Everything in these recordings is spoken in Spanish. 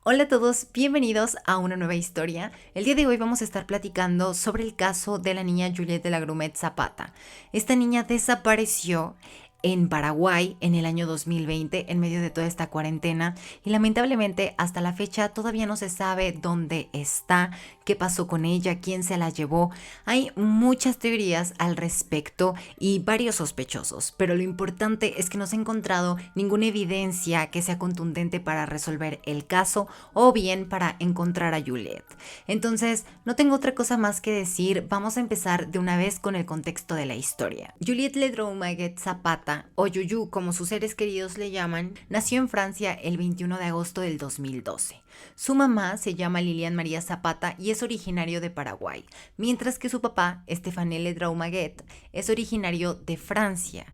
Hola a todos, bienvenidos a una nueva historia. El día de hoy vamos a estar platicando sobre el caso de la niña Juliette de la Grumet Zapata. Esta niña desapareció en Paraguay en el año 2020 en medio de toda esta cuarentena y lamentablemente hasta la fecha todavía no se sabe dónde está, qué pasó con ella, quién se la llevó. Hay muchas teorías al respecto y varios sospechosos, pero lo importante es que no se ha encontrado ninguna evidencia que sea contundente para resolver el caso o bien para encontrar a Juliette. Entonces, no tengo otra cosa más que decir, vamos a empezar de una vez con el contexto de la historia. Juliette Ledru-Maguette Zapata, o Yuyu como sus seres queridos le llaman, nació en Francia el 21 de agosto del 2012. Su mamá se llama Lilian María Zapata y es originario de Paraguay, mientras que su papá, Stéphane Ledru-Maguette, es originario de Francia.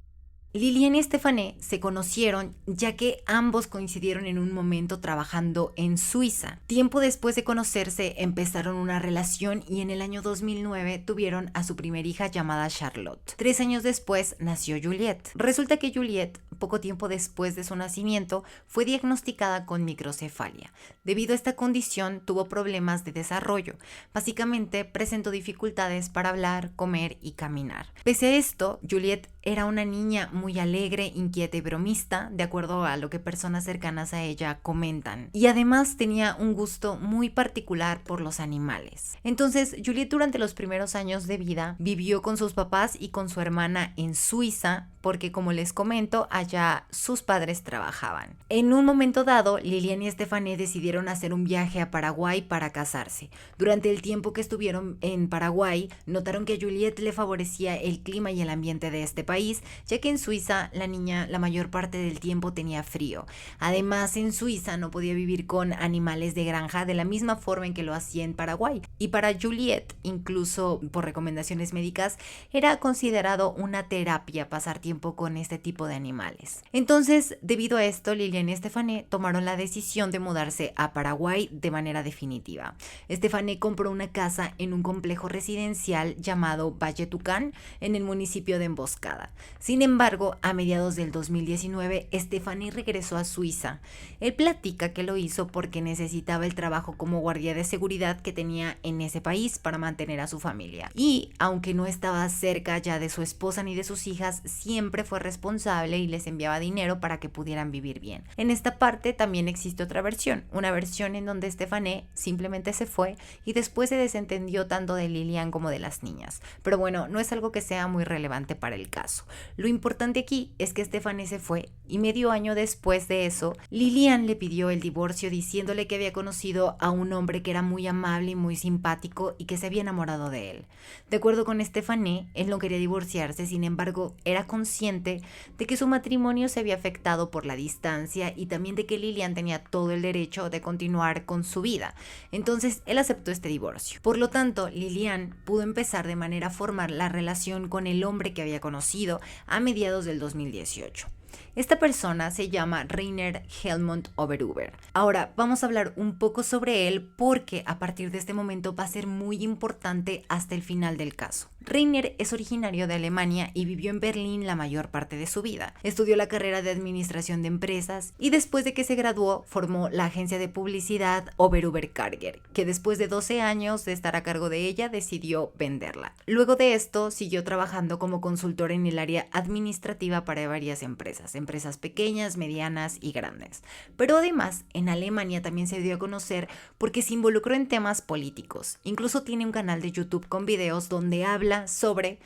Lilian y Stéphane se conocieron ya que ambos coincidieron en un momento trabajando en Suiza. Tiempo después de conocerse empezaron una relación y en el año 2009 tuvieron a su primer hija llamada Charlotte. 3 años después nació Juliette. Resulta que Juliette, poco tiempo después de su nacimiento, fue diagnosticada con microcefalia. Debido a esta condición tuvo problemas de desarrollo. Básicamente presentó dificultades para hablar, comer y caminar. Pese a esto, Juliette era una niña muy alegre, inquieta y bromista, de acuerdo a lo que personas cercanas a ella comentan. Y además tenía un gusto muy particular por los animales. Entonces, Juliette durante los primeros años de vida vivió con sus papás y con su hermana en Suiza, porque como les comento, allá sus padres trabajaban. En un momento dado, Lilian y Stéphane decidieron hacer un viaje a Paraguay para casarse. Durante el tiempo que estuvieron en Paraguay, notaron que a Juliette le favorecía el clima y el ambiente de este país, ya que en Suiza la niña la mayor parte del tiempo tenía frío. Además, en Suiza no podía vivir con animales de granja de la misma forma en que lo hacía en Paraguay. Y para Juliette, incluso por recomendaciones médicas, era considerado una terapia pasar tiempo con este tipo de animales. Entonces, debido a esto, Lilian y Stéphane tomaron la decisión de mudarse a Paraguay de manera definitiva. Stéphane compró una casa en un complejo residencial llamado Valle Tucán, en el municipio de Emboscada. Sin embargo, a mediados del 2019, Stéphane regresó a Suiza. Él platica que lo hizo porque necesitaba el trabajo como guardia de seguridad que tenía en ese país para mantener a su familia. Y, aunque no estaba cerca ya de su esposa ni de sus hijas, siempre fue responsable y les enviaba dinero para que pudieran vivir bien. En esta parte también existe otra versión, una versión en donde Stéphane simplemente se fue y después se desentendió tanto de Lilian como de las niñas. Pero bueno, no es algo que sea muy relevante para el caso. Lo importante aquí es que Stéphane se fue y medio año después de eso, Lilian le pidió el divorcio diciéndole que había conocido a un hombre que era muy amable y muy simpático y que se había enamorado de él. De acuerdo con Stéphane, él no quería divorciarse, sin embargo, era consciente de que su matrimonio se había afectado por la distancia y también de que Lilian tenía todo el derecho de continuar con su vida. Entonces, él aceptó este divorcio. Por lo tanto, Lilian pudo empezar de manera formal la relación con el hombre que había conocido a mediados del 2018. Esta persona se llama Rainer Helmut Oberhuber. Ahora vamos a hablar un poco sobre él porque a partir de este momento va a ser muy importante hasta el final del caso. Rainer es originario de Alemania y vivió en Berlín la mayor parte de su vida. Estudió la carrera de administración de empresas y después de que se graduó formó la agencia de publicidad Oberhuber Carger, que después de 12 años de estar a cargo de ella decidió venderla. Luego de esto siguió trabajando como consultor en el área administrativa para varias empresas pequeñas, medianas y grandes. Pero además, en Alemania también se dio a conocer porque se involucró en temas políticos. Incluso tiene un canal de YouTube con videos donde habla sobre,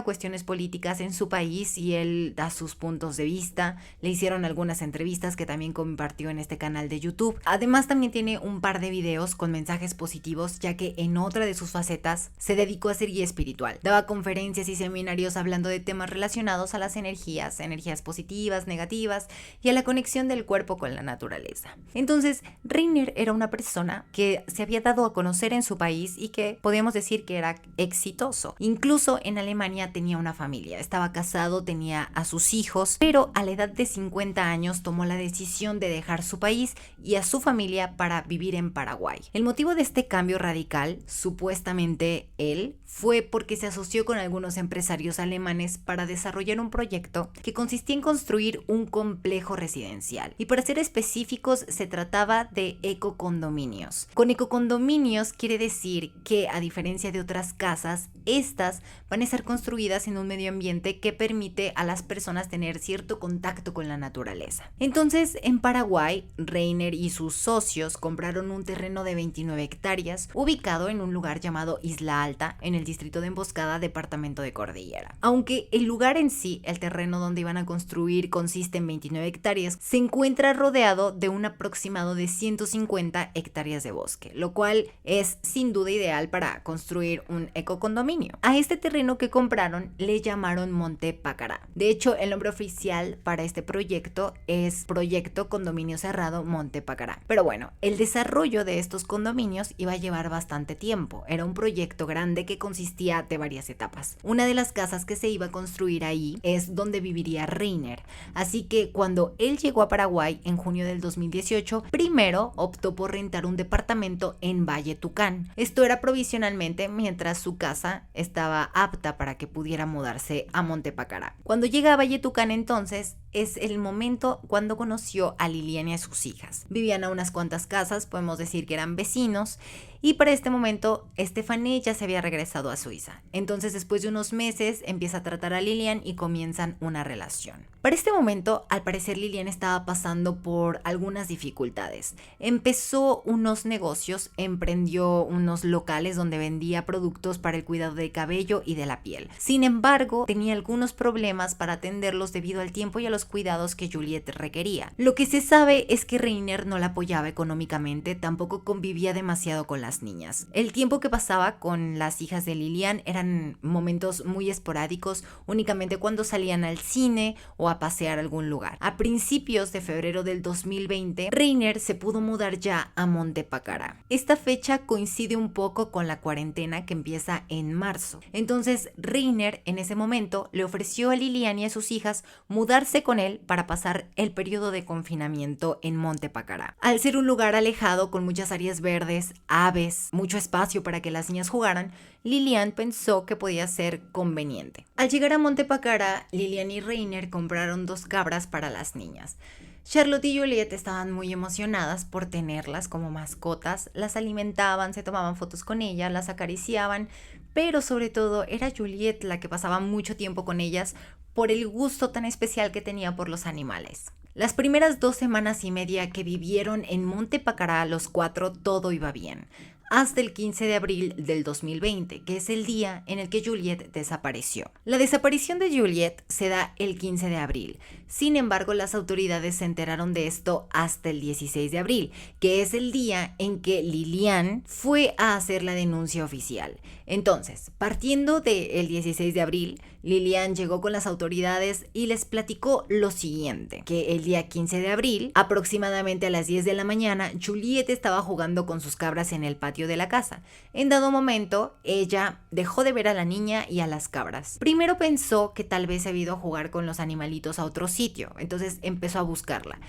cuestiones políticas en su país y él da sus puntos de vista. Le hicieron algunas entrevistas que también compartió en este canal de YouTube. Además, también tiene un par de videos con mensajes positivos, ya que en otra de sus facetas se dedicó a ser guía espiritual. Daba conferencias y seminarios hablando de temas relacionados a las energías positivas, negativas y a la conexión del cuerpo con la naturaleza. Entonces, Rainer era una persona que se había dado a conocer en su país y que podíamos decir que era exitoso. Incluso en Alemania tenía una familia, estaba casado, tenía a sus hijos, pero a la edad de 50 años tomó la decisión de dejar su país y a su familia para vivir en Paraguay. El motivo de este cambio radical, supuestamente él, fue porque se asoció con algunos empresarios alemanes para desarrollar un proyecto que consistía en construir un complejo residencial. Y para ser específicos, se trataba de ecocondominios. Con ecocondominios quiere decir que, a diferencia de otras casas, estas van a estar construidas en un medio ambiente que permite a las personas tener cierto contacto con la naturaleza. Entonces, en Paraguay, Reiner y sus socios compraron un terreno de 29 hectáreas ubicado en un lugar llamado Isla Alta, en el distrito de Emboscada, departamento de Cordillera. Aunque el lugar en sí, el terreno donde iban a construir, consiste en 29 hectáreas, se encuentra rodeado de un aproximado de 150 hectáreas de bosque, lo cual es sin duda ideal para construir un ecocondominio. A este terreno que compraron le llamaron Monte Pacará. De hecho, el nombre oficial para este proyecto es Proyecto Condominio Cerrado Monte Pacará. Pero bueno, el desarrollo de estos condominios iba a llevar bastante tiempo. Era un proyecto grande que consistía de varias etapas. Una de las casas que se iba a construir ahí es donde viviría Reiner. Así que cuando él llegó a Paraguay en junio del 2018, primero optó por rentar un departamento en Valle Tucán. Esto era provisionalmente mientras su casa estaba apta para que pudiera mudarse a Monte Pacará. Cuando llega a Valle Tucán, entonces, es el momento cuando conoció a Lilian y a sus hijas. Vivían a unas cuantas casas, podemos decir que eran vecinos, y para este momento Estefané ya se había regresado a Suiza. Entonces, después de unos meses, empieza a tratar a Lilian y comienzan una relación. Para este momento, al parecer, Lilian estaba pasando por algunas dificultades. Empezó unos negocios, emprendió unos locales donde vendía productos para el cuidado del cabello y de la piel. Sin embargo, tenía algunos problemas para atenderlos debido al tiempo y a los cuidados que Juliette requería. Lo que se sabe es que Reiner no la apoyaba económicamente, tampoco convivía demasiado con las niñas. El tiempo que pasaba con las hijas de Lilian eran momentos muy esporádicos, únicamente cuando salían al cine o a pasear a algún lugar. A principios de febrero del 2020, Reiner se pudo mudar ya a Monte Pacará. Esta fecha coincide un poco con la cuarentena que empieza en marzo. Entonces, Reiner en ese momento le ofreció a Lilian y a sus hijas mudarse con él para pasar el periodo de confinamiento en Monte Pacará. Al ser un lugar alejado con muchas áreas verdes, aves, mucho espacio para que las niñas jugaran, Lilian pensó que podía ser conveniente. Al llegar a Monte Pacará, Lilian y Reiner compraron 2 cabras para las niñas. Charlotte y Juliette estaban muy emocionadas por tenerlas como mascotas, las alimentaban, se tomaban fotos con ellas, las acariciaban, pero sobre todo era Juliette la que pasaba mucho tiempo con ellas por el gusto tan especial que tenía por los animales. Las primeras 2 semanas y media que vivieron en Monte Pacará, los 4, todo iba bien, hasta el 15 de abril del 2020, que es el día en el que Juliette desapareció. La desaparición de Juliette se da el 15 de abril. Sin embargo, las autoridades se enteraron de esto hasta el 16 de abril, que es el día en que Lilian fue a hacer la denuncia oficial. Entonces, partiendo del 16 de abril, Lilian llegó con las autoridades y les platicó lo siguiente, que el día 15 de abril, aproximadamente a las 10 de la mañana, Juliette estaba jugando con sus cabras en el patio de la casa. En dado momento, ella dejó de ver a la niña y a las cabras. Primero pensó que tal vez se había ido a jugar con los animalitos a otro sitio, entonces empezó a buscarla,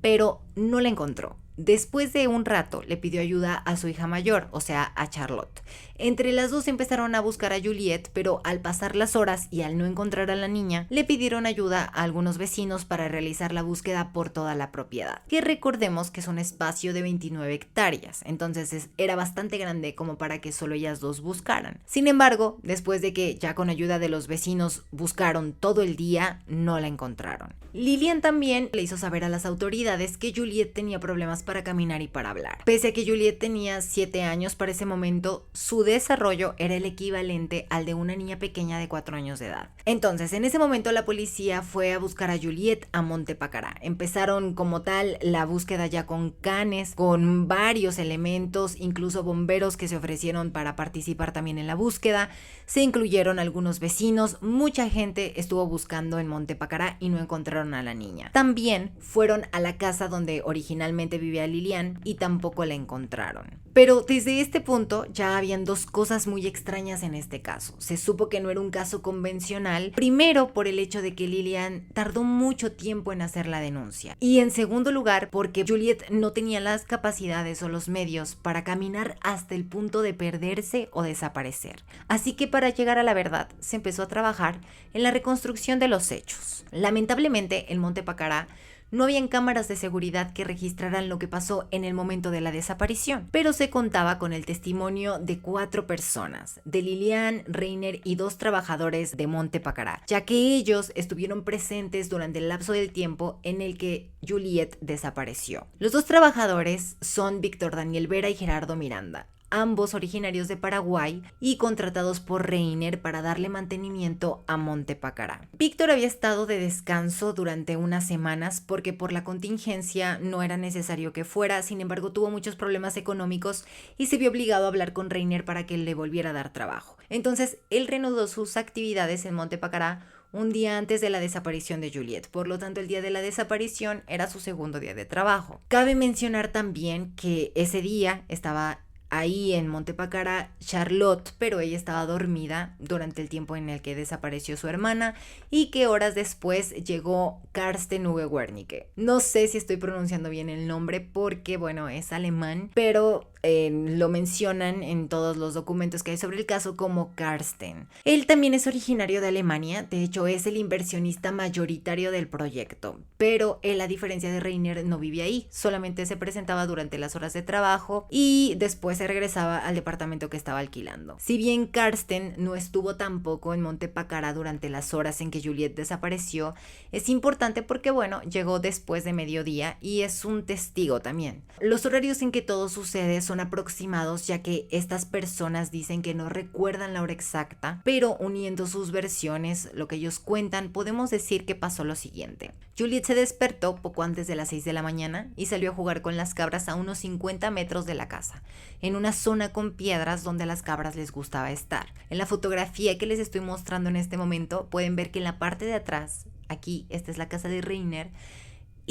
pero no la encontró. Después de un rato le pidió ayuda a su hija mayor, o sea, a Charlotte. Entre las dos empezaron a buscar a Juliette, pero al pasar las horas y al no encontrar a la niña, le pidieron ayuda a algunos vecinos para realizar la búsqueda por toda la propiedad, que recordemos que es un espacio de 29 hectáreas, entonces era bastante grande como para que solo ellas dos buscaran. Sin embargo, después de que ya con ayuda de los vecinos buscaron todo el día, no la encontraron. Lilian también le hizo saber a las autoridades que Juliette tenía problemas para caminar y para hablar. Pese a que Juliette tenía 7 años para ese momento, su desarrollo era el equivalente al de una niña pequeña de 4 años de edad. Entonces, en ese momento la policía fue a buscar a Juliette a Monte Pacará. Empezaron como tal la búsqueda ya con canes, con varios elementos, incluso bomberos que se ofrecieron para participar también en la búsqueda. Se incluyeron algunos vecinos, mucha gente estuvo buscando en Monte Pacará y no encontraron a la niña. También fueron a la casa donde originalmente vivía vivía Lilian y tampoco la encontraron. Pero desde este punto ya habían dos cosas muy extrañas en este caso. Se supo que no era un caso convencional, primero por el hecho de que Lilian tardó mucho tiempo en hacer la denuncia y en segundo lugar porque Juliet no tenía las capacidades o los medios para caminar hasta el punto de perderse o desaparecer. Así que para llegar a la verdad se empezó a trabajar en la reconstrucción de los hechos. Lamentablemente en Monte Pacará no habían cámaras de seguridad que registraran lo que pasó en el momento de la desaparición, pero se contaba con el testimonio de 4 personas, de Lilian, Reiner y 2 trabajadores de Monte Pacará, ya que ellos estuvieron presentes durante el lapso del tiempo en el que Juliet desapareció. Los 2 trabajadores son Víctor Daniel Vera y Gerardo Miranda, ambos originarios de Paraguay y contratados por Reiner para darle mantenimiento a Monte Pacará. Víctor había estado de descanso durante unas semanas porque por la contingencia no era necesario que fuera, sin embargo tuvo muchos problemas económicos y se vio obligado a hablar con Reiner para que le volviera a dar trabajo. Entonces él reanudó sus actividades en Monte Pacará un día antes de la desaparición de Juliet, por lo tanto el día de la desaparición era su segundo día de trabajo. Cabe mencionar también que ese día estaba ahí en Monte Pacará Charlotte, pero ella estaba dormida durante el tiempo en el que desapareció su hermana y que horas después llegó Karsten Uwe Wernicke. No sé si estoy pronunciando bien el nombre porque, bueno, es alemán, pero lo mencionan en todos los documentos que hay sobre el caso como Karsten. Él también es originario de Alemania, de hecho es el inversionista mayoritario del proyecto, pero él, a diferencia de Reiner, no vivía ahí, solamente se presentaba durante las horas de trabajo y después se regresaba al departamento que estaba alquilando. Si bien Karsten no estuvo tampoco en Monte Pacará durante las horas en que Juliet desapareció, es importante porque, bueno, llegó después de mediodía y es un testigo también. Los horarios en que todo sucede son aproximados, ya que estas personas dicen que no recuerdan la hora exacta, pero uniendo sus versiones, lo que ellos cuentan, podemos decir que pasó lo siguiente. Juliet se despertó poco antes de las 6 de la mañana y salió a jugar con las cabras a unos 50 metros de la casa, en una zona con piedras donde a las cabras les gustaba estar. En la fotografía que les estoy mostrando en este momento pueden ver que en la parte de atrás, aquí, esta es la casa de Reiner,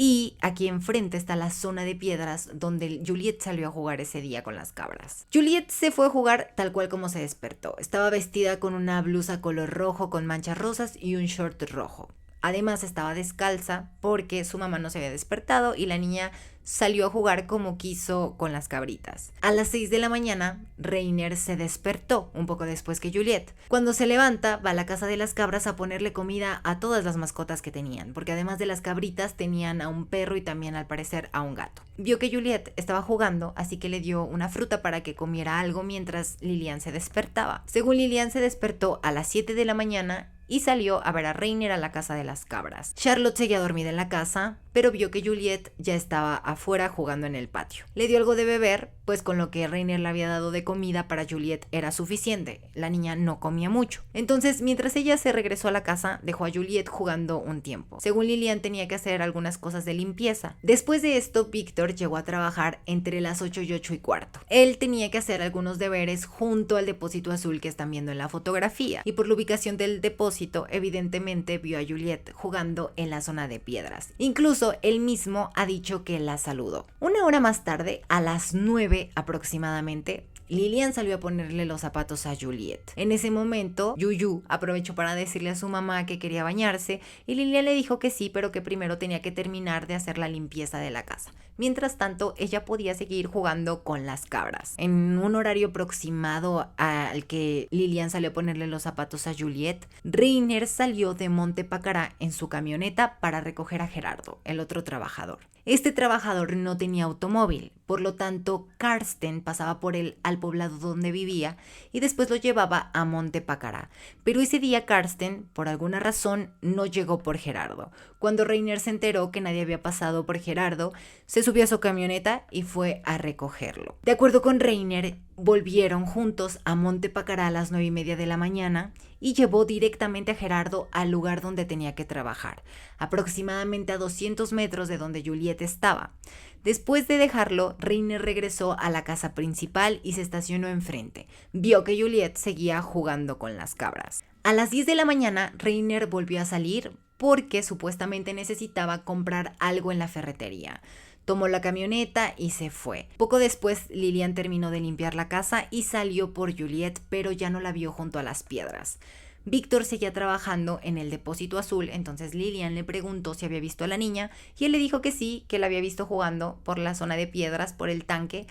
y aquí enfrente está la zona de piedras donde Juliet salió a jugar ese día con las cabras. Juliet se fue a jugar tal cual como se despertó. Estaba vestida con una blusa color rojo con manchas rosas y un short rojo. Además estaba descalza porque su mamá no se había despertado y la niña salió a jugar como quiso con las cabritas. A las 6 de la mañana, Reiner se despertó un poco después que Juliet. Cuando se levanta, va a la casa de las cabras a ponerle comida a todas las mascotas que tenían, porque además de las cabritas tenían a un perro y también al parecer a un gato. Vio que Juliet estaba jugando, así que le dio una fruta para que comiera algo mientras Lilian se despertaba. Según Lilian, se despertó a las 7 de la mañana y salió a ver a Reiner a la casa de las cabras. Charlotte seguía dormida en la casa, pero vio que Juliet ya estaba afuera jugando en el patio. Le dio algo de beber, pues con lo que Reiner le había dado de comida para Juliet era suficiente. La niña no comía mucho. Entonces, mientras ella se regresó a la casa, dejó a Juliet jugando un tiempo. Según Lilian, tenía que hacer algunas cosas de limpieza. Después de esto, Víctor llegó a trabajar entre las 8 y 8:15. Él tenía que hacer algunos deberes junto al depósito azul que están viendo en la fotografía, y por la ubicación del depósito, evidentemente vio a Juliet jugando en la zona de piedras. Incluso él mismo ha dicho que la saludó. Una hora más tarde, a las 9 aproximadamente, Lilian salió a ponerle los zapatos a Juliet. En ese momento, Yuyu aprovechó para decirle a su mamá que quería bañarse y Lilian le dijo que sí, pero que primero tenía que terminar de hacer la limpieza de la casa. Mientras tanto, ella podía seguir jugando con las cabras. En un horario aproximado al que Lilian salió a ponerle los zapatos a Juliet, Reiner salió de Monte Pacará en su camioneta para recoger a Gerardo, el otro trabajador. Este trabajador no tenía automóvil, por lo tanto, Karsten pasaba por él al poblado donde vivía y después lo llevaba a Monte Pacará. Pero ese día Karsten, por alguna razón, no llegó por Gerardo. Cuando Reiner se enteró que nadie había pasado por Gerardo, se subió a su camioneta y fue a recogerlo. De acuerdo con Reiner, volvieron juntos a Monte Pacará a las 9:30 de la mañana y llevó directamente a Gerardo al lugar donde tenía que trabajar, aproximadamente a 200 metros de donde Juliet estaba. Después de dejarlo, Reiner regresó a la casa principal y se estacionó enfrente. Vio que Juliet seguía jugando con las cabras. A las 10 de la mañana, Reiner volvió a salir porque supuestamente necesitaba comprar algo en la ferretería. tomó la camioneta y se fue. Poco después, Lillian terminó de limpiar la casa y salió por Juliet, pero ya no la vio junto a las piedras. Víctor seguía trabajando en el depósito azul, entonces Lillian le preguntó si había visto a la niña y él le dijo que sí, que la había visto jugando por la zona de piedras, por el tanque.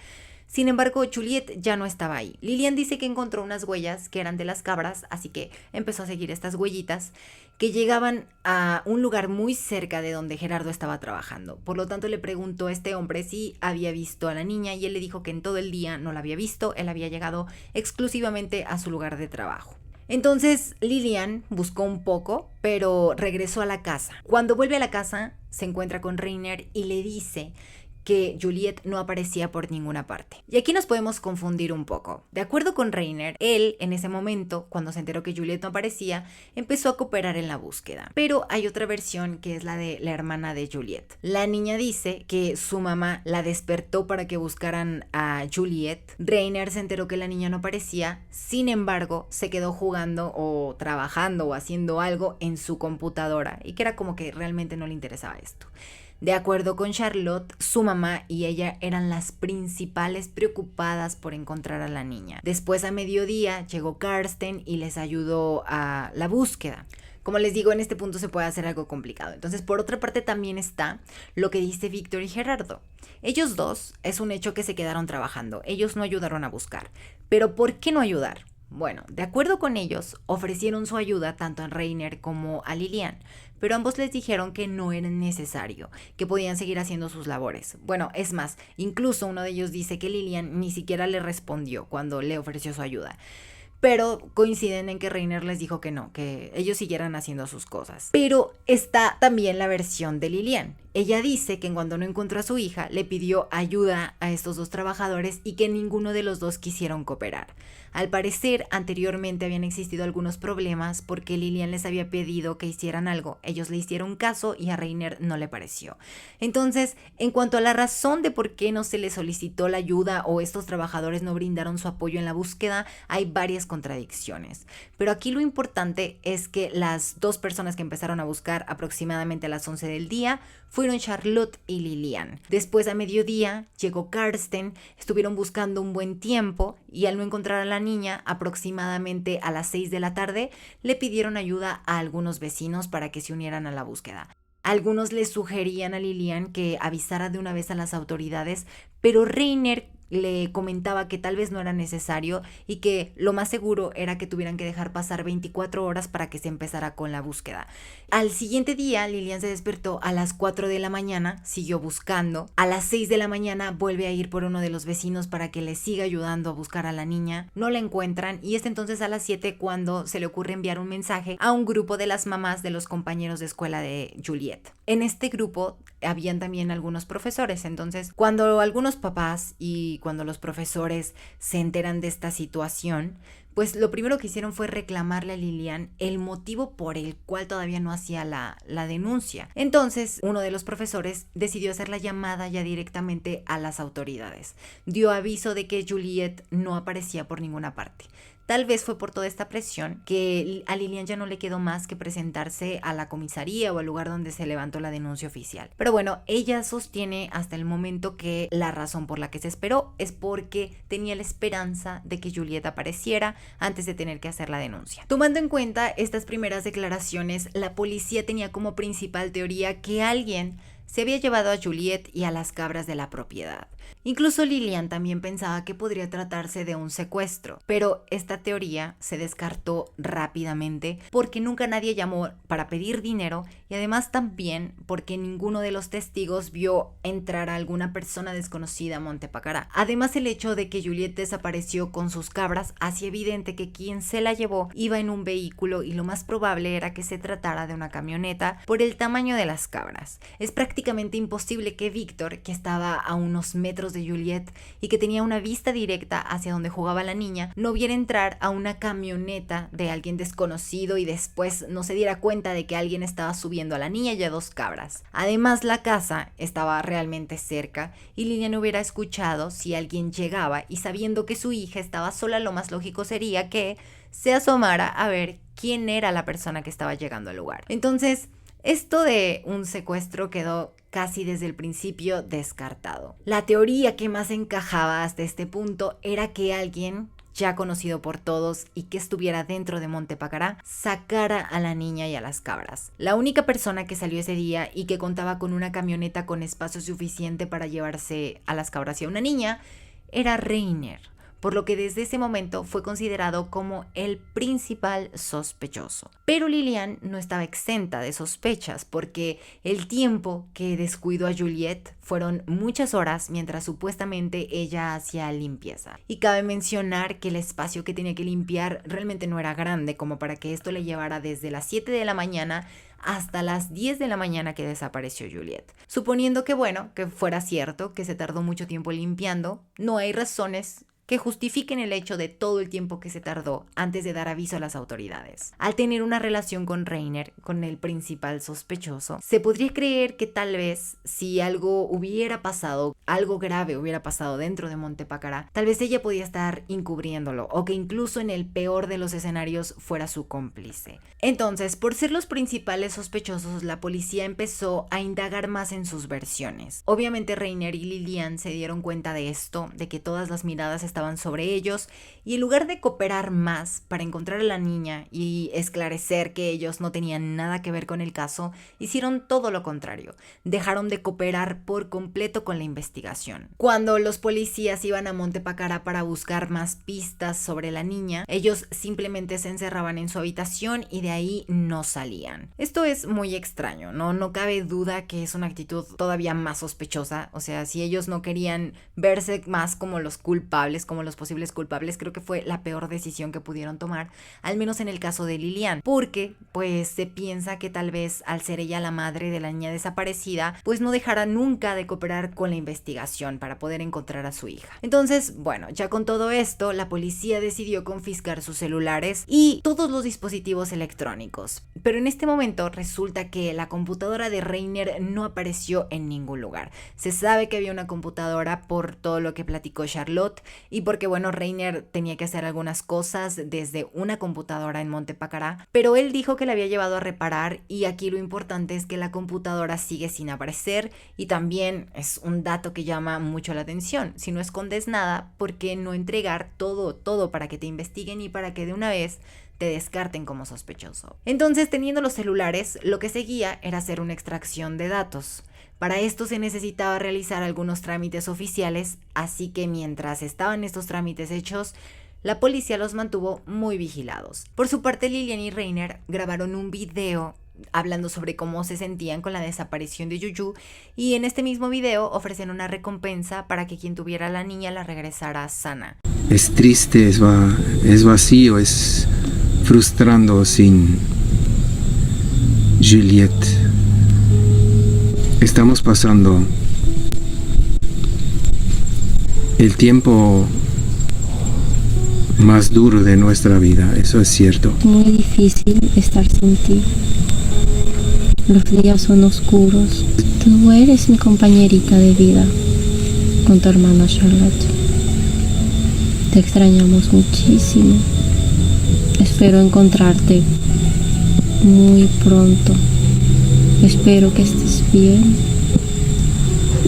Sin embargo, Juliet ya no estaba ahí. Lillian dice que encontró unas huellas que eran de las cabras, así que empezó a seguir estas huellitas que llegaban a un lugar muy cerca de donde Gerardo estaba trabajando. Por lo tanto, le preguntó a este hombre si había visto a la niña y él le dijo que en todo el día no la había visto, él había llegado exclusivamente a su lugar de trabajo. Entonces Lillian buscó un poco, pero regresó a la casa. Cuando vuelve a la casa, se encuentra con Rainer y le dice que Juliet no aparecía por ninguna parte. Y aquí nos podemos confundir un poco. De acuerdo con Rainer, él en ese momento, cuando se enteró que Juliet no aparecía, empezó a cooperar en la búsqueda. Pero hay otra versión que es la de la hermana de Juliet. La niña dice que su mamá la despertó para que buscaran a Juliet. Rainer se enteró que la niña no aparecía, sin embargo, se quedó jugando o trabajando o haciendo algo en su computadora y que era como que realmente no le interesaba esto. De acuerdo con Charlotte, su mamá y ella eran las principales preocupadas por encontrar a la niña. Después, a mediodía, llegó Karsten y les ayudó a la búsqueda. Como les digo, en este punto se puede hacer algo complicado. Entonces, por otra parte, también está lo que dice Víctor y Gerardo. Ellos dos, es un hecho que se quedaron trabajando. Ellos no ayudaron a buscar. ¿Pero por qué no ayudar? Bueno, de acuerdo con ellos, ofrecieron su ayuda tanto a Rainer como a Lillian, pero ambos les dijeron que no era necesario, que podían seguir haciendo sus labores. Bueno, es más, incluso uno de ellos dice que Lillian ni siquiera le respondió cuando le ofreció su ayuda. Pero coinciden en que Rainer les dijo que no, que ellos siguieran haciendo sus cosas. Pero está también la versión de Lillian. Ella dice que cuando no encontró a su hija, le pidió ayuda a estos dos trabajadores y que ninguno de los dos quisieron cooperar. Al parecer, anteriormente habían existido algunos problemas porque Lillian les había pedido que hicieran algo. Ellos le hicieron caso y a Rainer no le pareció. Entonces, en cuanto a la razón de por qué no se le solicitó la ayuda o estos trabajadores no brindaron su apoyo en la búsqueda, hay varias contradicciones. Pero aquí lo importante es que las dos personas que empezaron a buscar aproximadamente a las 11 del día fueron Charlotte y Lillian. Después, a mediodía, llegó Karsten, estuvieron buscando un buen tiempo y al no encontrar a la niña, aproximadamente a las 6 de la tarde, le pidieron ayuda a algunos vecinos para que se unieran a la búsqueda. Algunos le sugerían a Lillian que avisara de una vez a las autoridades, pero Rainer le comentaba que tal vez no era necesario y que lo más seguro era que tuvieran que dejar pasar 24 horas para que se empezara con la búsqueda. Al siguiente día, Lillian se despertó a las 4 de la mañana, siguió buscando. A las 6 de la mañana vuelve a ir por uno de los vecinos para que le siga ayudando a buscar a la niña. No la encuentran y es entonces a las 7 cuando se le ocurre enviar un mensaje a un grupo de las mamás de los compañeros de escuela de Juliet. En este grupo habían también algunos profesores, entonces cuando algunos papás y cuando los profesores se enteran de esta situación, pues lo primero que hicieron fue reclamarle a Lillian el motivo por el cual todavía no hacía la denuncia. Entonces, uno de los profesores decidió hacer la llamada ya directamente a las autoridades. Dio aviso de que Juliet no aparecía por ninguna parte. Tal vez fue por toda esta presión que a Lillian ya no le quedó más que presentarse a la comisaría o al lugar donde se levantó la denuncia oficial. Pero bueno, ella sostiene hasta el momento que la razón por la que se esperó es porque tenía la esperanza de que Juliet apareciera antes de tener que hacer la denuncia. Tomando en cuenta estas primeras declaraciones, la policía tenía como principal teoría que alguien se había llevado a Juliet y a las cabras de la propiedad. Incluso Lillian también pensaba que podría tratarse de un secuestro, pero esta teoría se descartó rápidamente porque nunca nadie llamó para pedir dinero y además también porque ninguno de los testigos vio entrar a alguna persona desconocida a Montepacará. Además, el hecho de que Juliet desapareció con sus cabras hacía evidente que quien se la llevó iba en un vehículo y lo más probable era que se tratara de una camioneta por el tamaño de las cabras. Es prácticamente imposible que Víctor, que estaba a unos metros de Juliet y que tenía una vista directa hacia donde jugaba la niña, no viera entrar a una camioneta de alguien desconocido y después no se diera cuenta de que alguien estaba subiendo a la niña y a dos cabras. Además, la casa estaba realmente cerca y Lillian hubiera escuchado si alguien llegaba y sabiendo que su hija estaba sola, lo más lógico sería que se asomara a ver quién era la persona que estaba llegando al lugar. Entonces, Esto de un secuestro quedó casi desde el principio descartado. La teoría que más encajaba hasta este punto era que alguien ya conocido por todos y que estuviera dentro de Monte Pacará, sacara a la niña y a las cabras. La única persona que salió ese día y que contaba con una camioneta con espacio suficiente para llevarse a las cabras y a una niña era Reiner, por lo que desde ese momento fue considerado como el principal sospechoso. Pero Lilian no estaba exenta de sospechas porque el tiempo que descuidó a Juliette fueron muchas horas mientras supuestamente ella hacía limpieza. Y cabe mencionar que el espacio que tenía que limpiar realmente no era grande como para que esto le llevara desde las 7 de la mañana hasta las 10 de la mañana que desapareció Juliette. Suponiendo que que fuera cierto, que se tardó mucho tiempo limpiando, no hay razones que justifiquen el hecho de todo el tiempo que se tardó antes de dar aviso a las autoridades. Al tener una relación con Reiner, con el principal sospechoso, se podría creer que tal vez si algo hubiera pasado, algo grave hubiera pasado dentro de Monte Pacará, tal vez ella podía estar encubriéndolo o que incluso en el peor de los escenarios fuera su cómplice. Entonces, por ser los principales sospechosos, la policía empezó a indagar más en sus versiones. Obviamente Reiner y Lilian se dieron cuenta de esto, de que todas las miradas estaban sobre ellos, y en lugar de cooperar más para encontrar a la niña y esclarecer que ellos no tenían nada que ver con el caso, hicieron todo lo contrario. Dejaron de cooperar por completo con la investigación. Cuando los policías iban a Monte Pacará para buscar más pistas sobre la niña, ellos simplemente se encerraban en su habitación y de ahí no salían. Esto es muy extraño, no cabe duda que es una actitud todavía más sospechosa. O sea, si ellos no querían verse más como los culpables, como los posibles culpables, creo que fue la peor decisión que pudieron tomar, al menos en el caso de Lilian, porque pues se piensa que tal vez al ser ella la madre de la niña desaparecida, pues no dejará nunca de cooperar con la investigación para poder encontrar a su hija. Entonces, bueno, ya con todo esto, la policía decidió confiscar sus celulares y todos los dispositivos electrónicos. Pero en este momento resulta que la computadora de Reiner no apareció en ningún lugar. Se sabe que había una computadora por todo lo que platicó Charlotte y porque, Reiner tenía que hacer algunas cosas desde una computadora en Monte Pacará, pero él dijo que la había llevado a reparar y aquí lo importante es que la computadora sigue sin aparecer y también es un dato que llama mucho la atención. Si no escondes nada, ¿por qué no entregar todo para que te investiguen y para que de una vez te descarten como sospechoso? Entonces, teniendo los celulares, lo que seguía era hacer una extracción de datos. Para esto se necesitaba realizar algunos trámites oficiales, así que mientras estaban estos trámites hechos, la policía los mantuvo muy vigilados. Por su parte, Lilian y Reiner grabaron un video hablando sobre cómo se sentían con la desaparición de Juju y en este mismo video ofrecen una recompensa para que quien tuviera a la niña la regresara sana. Es triste, es vacío, es frustrando sin Juliette. Estamos pasando el tiempo más duro de nuestra vida, eso es cierto. Muy difícil estar sin ti. Los días son oscuros. Tú eres mi compañerita de vida con tu hermana Charlotte. Te extrañamos muchísimo. Espero encontrarte muy pronto. Espero que estés bien.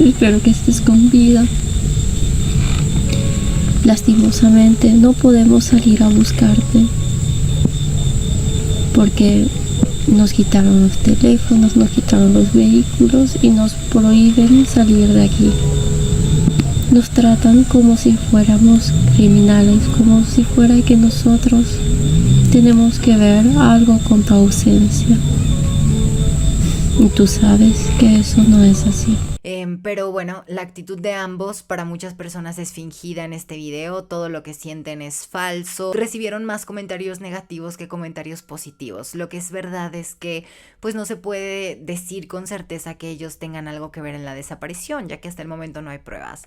Espero que estés con vida. Lastimosamente no podemos salir a buscarte porque nos quitaron los teléfonos, nos quitaron los vehículos y nos prohíben salir de aquí. Nos tratan como si fuéramos criminales, como si fuera que nosotros tenemos que ver algo con tu ausencia. Y tú sabes que eso no es así. Pero la actitud de ambos para muchas personas es fingida en este video, todo lo que sienten es falso. Recibieron más comentarios negativos que comentarios positivos. Lo que es verdad es que pues no se puede decir con certeza que ellos tengan algo que ver en la desaparición, ya que hasta el momento no hay pruebas.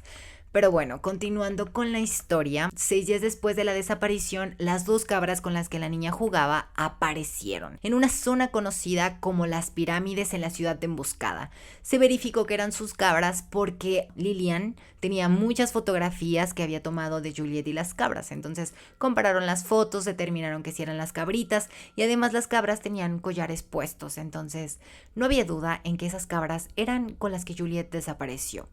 Pero bueno, continuando con la historia, 6 días después de la desaparición, las 2 cabras con las que la niña jugaba aparecieron en una zona conocida como las pirámides en la ciudad de Emboscada. Se verificó que eran sus cabras porque Lillian tenía muchas fotografías que había tomado de Juliet y las cabras. Entonces compararon las fotos, determinaron que sí eran las cabritas y además las cabras tenían collares puestos. Entonces no había duda en que esas cabras eran con las que Juliet desapareció.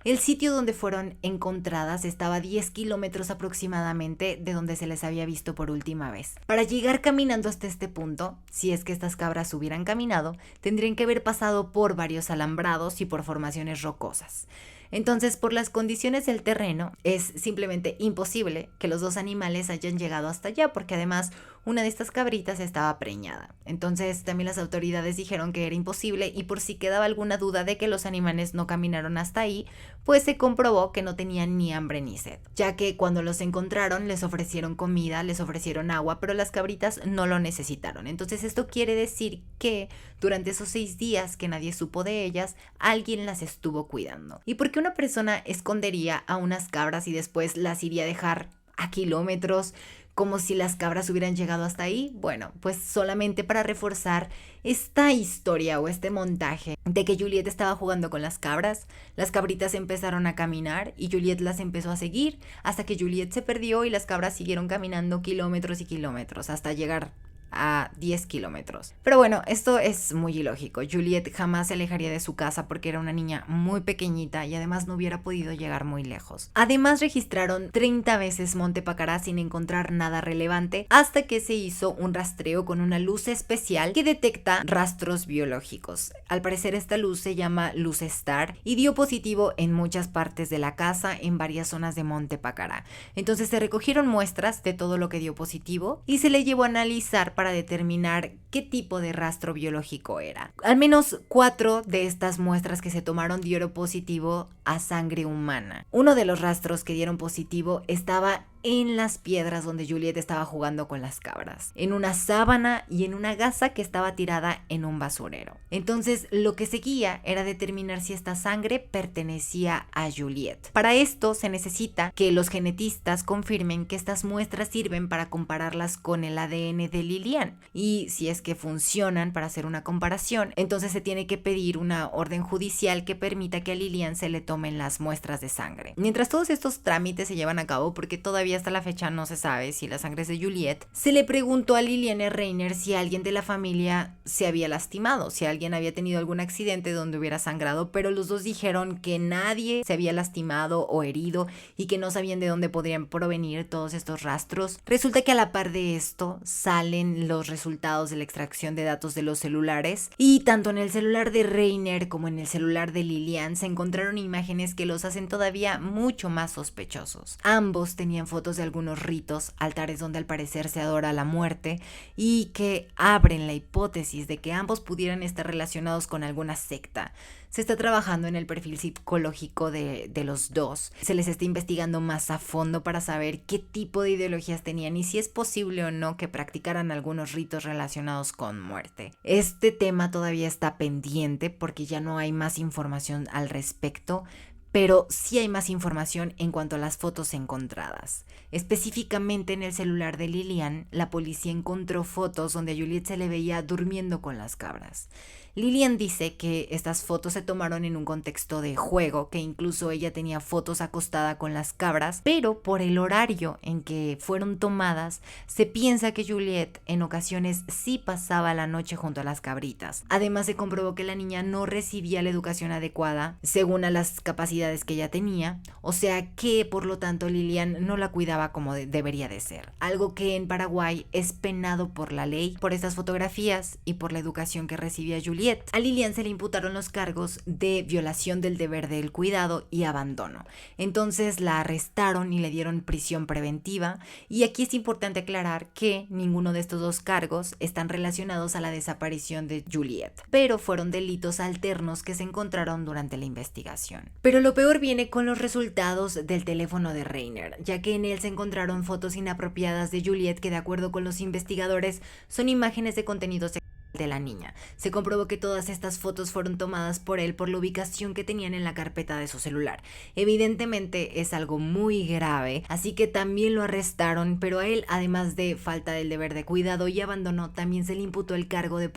El sitio donde fueron encontradas estaba a 10 kilómetros aproximadamente de donde se les había visto por última vez. Para llegar caminando hasta este punto, si es que estas cabras hubieran caminado, tendrían que haber pasado por varios alambrados y por formaciones rocosas. Entonces, por las condiciones del terreno, es simplemente imposible que los 2 animales hayan llegado hasta allá, porque además una de estas cabritas estaba preñada. Entonces, también las autoridades dijeron que era imposible y por si quedaba alguna duda de que los animales no caminaron hasta ahí, pues se comprobó que no tenían ni hambre ni sed, ya que cuando los encontraron les ofrecieron comida, les ofrecieron agua, pero las cabritas no lo necesitaron. Entonces, esto quiere decir que durante esos 6 días que nadie supo de ellas, alguien las estuvo cuidando. ¿Y por qué una persona escondería a unas cabras y después las iría a dejar a kilómetros como si las cabras hubieran llegado hasta ahí? Bueno, pues solamente para reforzar esta historia o este montaje de que Juliet estaba jugando con las cabritas empezaron a caminar y Juliet las empezó a seguir hasta que Juliet se perdió y las cabras siguieron caminando kilómetros y kilómetros hasta llegar a 10 kilómetros. Pero bueno, esto es muy ilógico. Juliet jamás se alejaría de su casa porque era una niña muy pequeñita y además no hubiera podido llegar muy lejos. Además registraron 30 veces Monte Pacará sin encontrar nada relevante hasta que se hizo un rastreo con una luz especial que detecta rastros biológicos. Al parecer esta luz se llama luz Star y dio positivo en muchas partes de la casa en varias zonas de Monte Pacará. Entonces se recogieron muestras de todo lo que dio positivo y se le llevó a analizar para determinar qué tipo de rastro biológico era. Al menos 4 de estas muestras que se tomaron dieron positivo a sangre humana. Uno de los rastros que dieron positivo estaba en las piedras donde Juliet estaba jugando con las cabras, en una sábana y en una gasa que estaba tirada en un basurero. Entonces lo que seguía era determinar si esta sangre pertenecía a Juliet. Para esto se necesita que los genetistas confirmen que estas muestras sirven para compararlas con el ADN de Lillian y si es que funcionan para hacer una comparación, entonces se tiene que pedir una orden judicial que permita que a Lillian se le tomen las muestras de sangre. Mientras todos estos trámites se llevan a cabo, porque todavía hasta la fecha no se sabe si la sangre es de Juliet, se le preguntó a Liliane Reiner si alguien de la familia se había lastimado, si alguien había tenido algún accidente donde hubiera sangrado, pero los dos dijeron que nadie se había lastimado o herido y que no sabían de dónde podrían provenir todos estos rastros. Resulta que a la par de esto salen los resultados de la extracción de datos de los celulares y tanto en el celular de Reiner como en el celular de Lillian se encontraron imágenes que los hacen todavía mucho más sospechosos. Ambos tenían fotos de algunos ritos, altares donde al parecer se adora a la muerte y que abren la hipótesis de que ambos pudieran estar relacionados con alguna secta. Se está trabajando en el perfil psicológico de los dos. Se les está investigando más a fondo para saber qué tipo de ideologías tenían y si es posible o no que practicaran algunos ritos relacionados con muerte. Este tema todavía está pendiente porque ya no hay más información al respecto, pero sí hay más información en cuanto a las fotos encontradas. Específicamente en el celular de Lillian, la policía encontró fotos donde a Juliet se le veía durmiendo con las cabras. Lillian dice que estas fotos se tomaron en un contexto de juego, que incluso ella tenía fotos acostada con las cabras, pero por el horario en que fueron tomadas, se piensa que Juliet en ocasiones sí pasaba la noche junto a las cabritas. Además se comprobó que la niña no recibía la educación adecuada según a las capacidades que ella tenía, o sea que por lo tanto Lillian no la cuidaba como debería de ser. Algo que en Paraguay es penado por la ley, por estas fotografías y por la educación que recibía Juliet. A Lillian se le imputaron los cargos de violación del deber del cuidado y abandono. Entonces la arrestaron y le dieron prisión preventiva y aquí es importante aclarar que ninguno de estos dos cargos están relacionados a la desaparición de Juliet, pero fueron delitos alternos que se encontraron durante la investigación. Pero lo peor viene con los resultados del teléfono de Reiner, ya que en él se encontraron fotos inapropiadas de Juliet que de acuerdo con los investigadores son imágenes de contenido sexual. de la niña. Se comprobó que todas estas fotos fueron tomadas por él por la ubicación que tenían en la carpeta de su celular. Evidentemente es algo muy grave, así que también lo arrestaron, pero a él, además de falta del deber de cuidado y abandono, también se le imputó el cargo de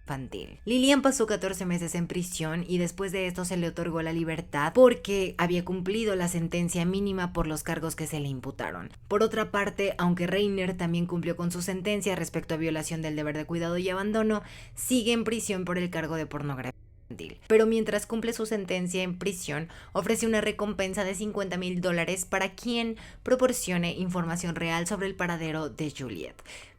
infantil. Lilian pasó 14 meses en prisión y después de esto se le otorgó la libertad porque había cumplido la sentencia mínima por los cargos que se le imputaron. Por otra parte, aunque Reiner también cumplió con su sentencia respecto a violación del deber de cuidado y abandono, sigue en prisión por el cargo de pornografía infantil. Pero mientras cumple su sentencia en prisión, ofrece una recompensa de $50,000 para quien proporcione información real sobre el paradero de Juliet.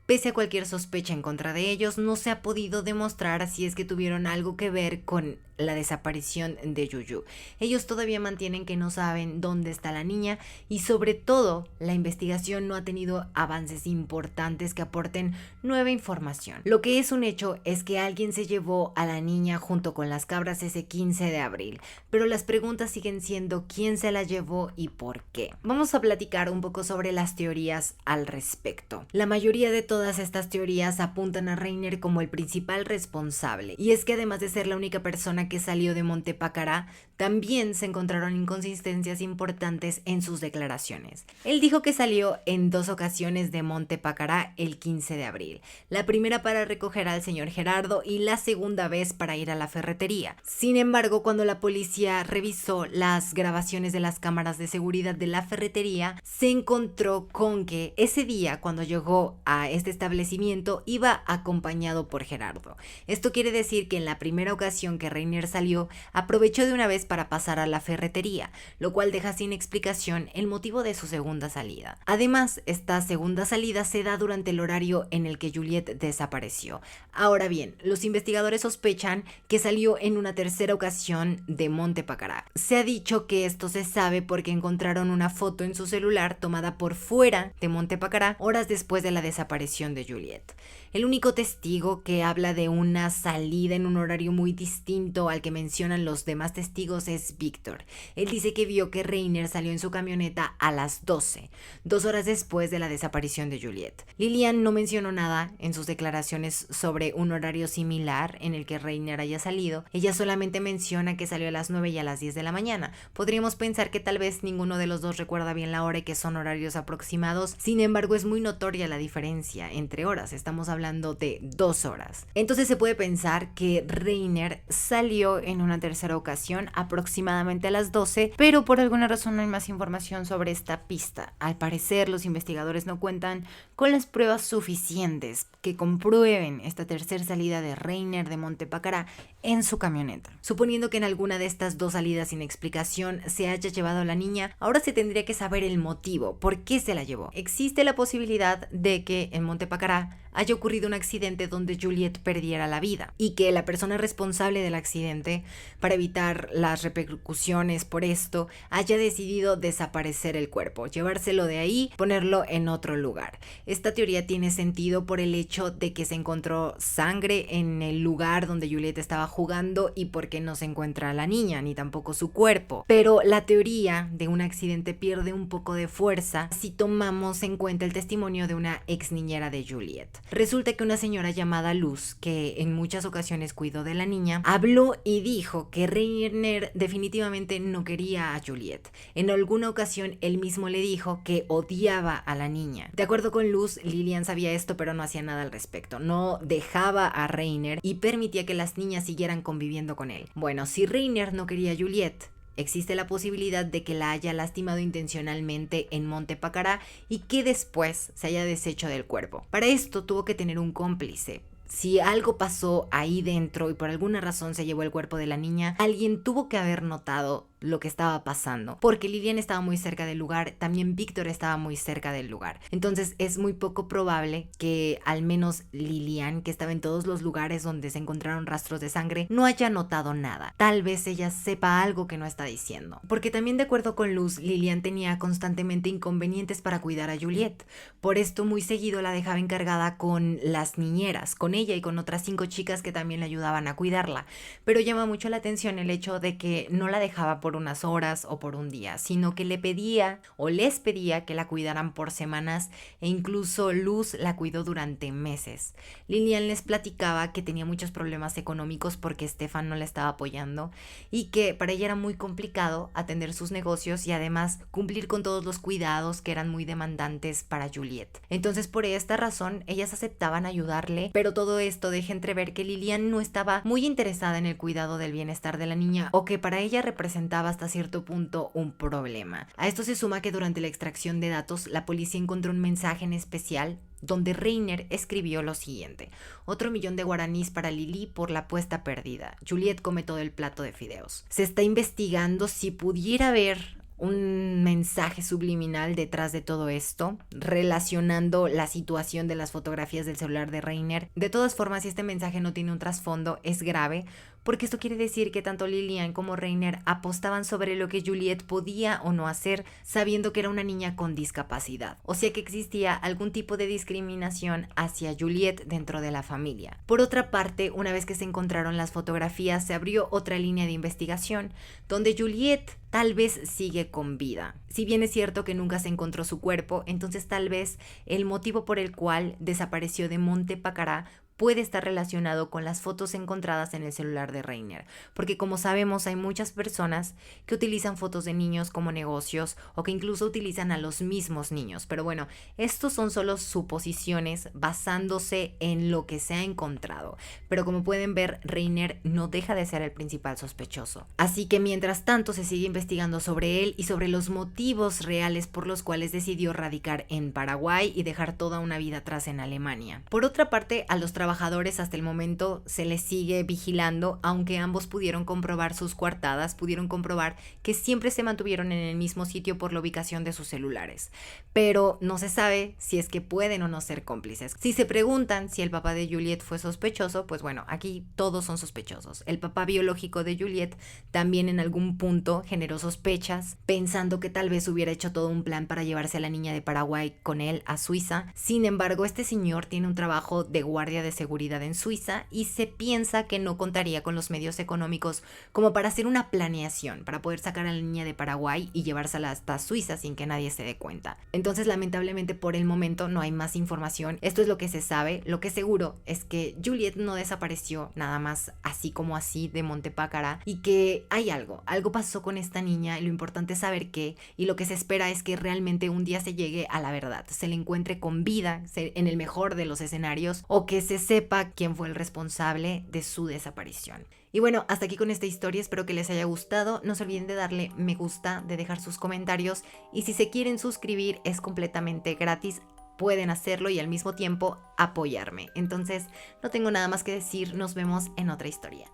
Pese a cualquier sospecha en contra de ellos, no se ha podido demostrar si es que tuvieron algo que ver con la desaparición de Juju. Ellos todavía mantienen que no saben dónde está la niña y sobre todo la investigación no ha tenido avances importantes que aporten nueva información. Lo que es un hecho es que alguien se llevó a la niña junto con las cabras ese 15 de abril, pero las preguntas siguen siendo quién se la llevó y por qué. Vamos a platicar un poco sobre las teorías al respecto. La mayoría de todas estas teorías apuntan a Reiner como el principal responsable, y es que además de ser la única persona que salió de Monte Pacará, también se encontraron inconsistencias importantes en sus declaraciones. Él dijo que salió en 2 ocasiones de Monte Pacará el 15 de abril, la primera para recoger al señor Gerardo y la segunda vez para ir a la ferretería. Sin embargo, cuando la policía revisó las grabaciones de las cámaras de seguridad de la ferretería, se encontró con que ese día, cuando llegó a este establecimiento, iba acompañado por Gerardo. Esto quiere decir que en la primera ocasión que Reiner salió, aprovechó de una vez para pasar a la ferretería, lo cual deja sin explicación el motivo de su segunda salida. Además, esta segunda salida se da durante el horario en el que Juliet desapareció. Ahora bien, los investigadores sospechan que salió en una tercera ocasión de Monte Pacará. Se ha dicho que esto se sabe porque encontraron una foto en su celular tomada por fuera de Monte Pacará horas después de la desaparición de Juliet. El único testigo que habla de una salida en un horario muy distinto al que mencionan los demás testigos es Víctor. Él dice que vio que Reiner salió en su camioneta a las 12, 2 horas después de la desaparición de Juliet. Lilian no mencionó nada en sus declaraciones sobre un horario similar en el que Reiner haya salido. Ella solamente menciona que salió a las 9 y a las 10 de la mañana. Podríamos pensar que tal vez ninguno de los dos recuerda bien la hora y que son horarios aproximados. Sin embargo, es muy notoria la diferencia entre horas. Estamos hablando de 2 horas. Entonces se puede pensar que Reiner salió en una tercera ocasión aproximadamente a las 12, pero por alguna razón no hay más información sobre esta pista. Al parecer, los investigadores no cuentan con las pruebas suficientes que comprueben esta tercera salida de Reiner de Monte Pacará en su camioneta. Suponiendo que en alguna de estas 2 salidas sin explicación se haya llevado a la niña, ahora se tendría que saber el motivo, por qué se la llevó. Existe la posibilidad de que en Monte Pacará haya ocurrido un accidente donde Juliet perdiera la vida y que la persona responsable del accidente, para evitar las repercusiones por esto, haya decidido desaparecer el cuerpo, llevárselo de ahí, ponerlo en otro lugar. Esta teoría tiene sentido por el hecho de que se encontró sangre en el lugar donde Juliet estaba jugando y porque no se encuentra la niña, ni tampoco su cuerpo. Pero la teoría de un accidente pierde un poco de fuerza si tomamos en cuenta el testimonio de una ex niñera de Juliet. Resulta que una señora llamada Luz, que en muchas ocasiones cuidó de la niña, habló y dijo que Reiner definitivamente no quería a Juliet. En alguna ocasión él mismo le dijo que odiaba a la niña. De acuerdo con Luz, Lilian sabía esto pero no hacía nada al respecto. No dejaba a Reiner y permitía que las niñas siguieran conviviendo con él. Bueno, si Reiner no quería a Juliet, existe la posibilidad de que la haya lastimado intencionalmente en Monte Pacará y que después se haya deshecho del cuerpo. Para esto tuvo que tener un cómplice. Si algo pasó ahí dentro y por alguna razón se llevó el cuerpo de la niña, alguien tuvo que haber notado lo que estaba pasando, porque Lilian estaba muy cerca del lugar, también Víctor estaba muy cerca del lugar. Entonces es muy poco probable que al menos Lilian, que estaba en todos los lugares donde se encontraron rastros de sangre, no haya notado nada. Tal vez ella sepa algo que no está diciendo. Porque también de acuerdo con Luz, Lilian tenía constantemente inconvenientes para cuidar a Juliet. Por esto muy seguido la dejaba encargada con las niñeras, con ella y con otras 5 chicas que también le ayudaban a cuidarla. Pero llama mucho la atención el hecho de que no la dejaba por unas horas o por un día, sino que le pedía o les pedía que la cuidaran por semanas, e incluso Luz la cuidó durante meses. Lilian les platicaba que tenía muchos problemas económicos porque Stefan no la estaba apoyando y que para ella era muy complicado atender sus negocios y además cumplir con todos los cuidados que eran muy demandantes para Juliet. Entonces, por esta razón, ellas aceptaban ayudarle, pero todo esto deja entrever que Lilian no estaba muy interesada en el cuidado del bienestar de la niña, o que para ella representaba hasta cierto punto un problema. A esto se suma que durante la extracción de datos, la policía encontró un mensaje en especial donde Reiner escribió lo siguiente: otro 1.000.000 de guaraníes para Lili por la apuesta perdida. Juliet come todo el plato de fideos. Se está investigando si pudiera haber un mensaje subliminal detrás de todo esto, relacionando la situación de las fotografías del celular de Reiner. De todas formas, si este mensaje no tiene un trasfondo, es grave, porque esto quiere decir que tanto Lilian como Reiner apostaban sobre lo que Juliet podía o no hacer, sabiendo que era una niña con discapacidad. O sea que existía algún tipo de discriminación hacia Juliet dentro de la familia. Por otra parte, una vez que se encontraron las fotografías, se abrió otra línea de investigación, donde Juliet tal vez sigue con vida. Si bien es cierto que nunca se encontró su cuerpo, entonces tal vez el motivo por el cual desapareció de Monte Pacará puede estar relacionado con las fotos encontradas en el celular de Reiner, porque como sabemos hay muchas personas que utilizan fotos de niños como negocios o que incluso utilizan a los mismos niños, pero bueno, estos son solo suposiciones basándose en lo que se ha encontrado, pero como pueden ver, Reiner no deja de ser el principal sospechoso. Así que mientras tanto se sigue investigando sobre él y sobre los motivos reales por los cuales decidió radicar en Paraguay y dejar toda una vida atrás en Alemania. Por otra parte, a los trabajadores hasta el momento se les sigue vigilando, aunque ambos pudieron comprobar sus coartadas, pudieron comprobar que siempre se mantuvieron en el mismo sitio por la ubicación de sus celulares, pero no se sabe si es que pueden o no ser cómplices. Si se preguntan si el papá de Juliet fue sospechoso, pues bueno, aquí todos son sospechosos. El papá biológico de Juliet también en algún punto generó sospechas, pensando que tal vez hubiera hecho todo un plan para llevarse a la niña de Paraguay con él a Suiza. Sin embargo, este señor tiene un trabajo de guardia de seguridad en Suiza y se piensa que no contaría con los medios económicos como para hacer una planeación para poder sacar a la niña de Paraguay y llevársela hasta Suiza sin que nadie se dé cuenta. Entonces, lamentablemente, por el momento no hay más información. Esto es lo que se sabe. Lo que es seguro es que Juliet no desapareció nada más así como así de Monte Pacará, y que hay algo pasó con esta niña, y lo importante es saber qué, y lo que se espera es que realmente un día se llegue a la verdad, se le encuentre con vida en el mejor de los escenarios, o que se sepa quién fue el responsable de su desaparición. Y bueno, hasta aquí con esta historia, espero que les haya gustado. No se olviden de darle me gusta, de dejar sus comentarios, y si se quieren suscribir es completamente gratis, pueden hacerlo y al mismo tiempo apoyarme. Entonces, no tengo nada más que decir, nos vemos en otra historia.